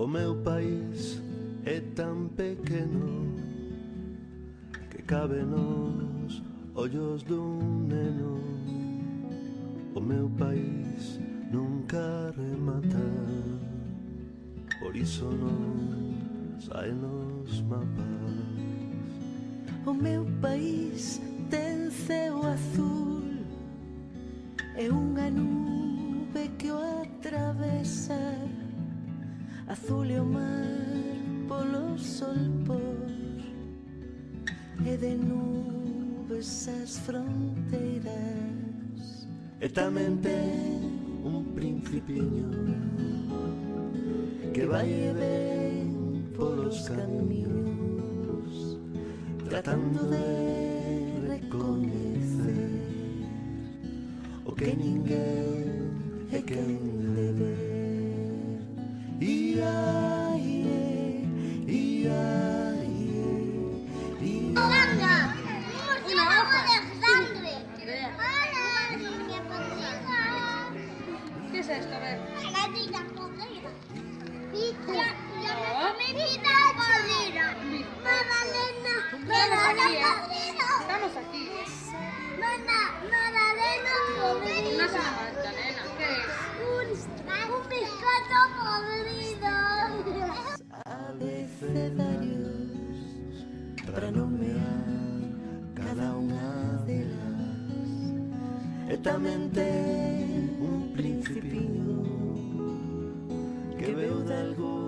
O meu país é tan pequeno que cabe nos ollos dun neno. O meu país nunca remata, por iso non saen nos mapas. O meu país ten ceo azul e unha nube que o atravesa. Azul e o mar polos solpos e de nubes as fronteiras. E tamén ten un principiño que vai e ven polos camiños, tratando de recoñecer o que ninguén é quen de ver. Ia, ie, ia, ie, ia. Hola, una hoja de sangre. Hola, niña podrida. ¿Qué es esto? A ver. Gatita podrida. Pizza. Yo me comí pizza podrida. Magdalena. Magdalena podrida. Estamos aquí. Magdalena podrida. No es una magdalena. ¿Qué es? Un bizcocho podrido. Abecedarios para nomear cada unha delas. E tamén ten un principiño que veu de algún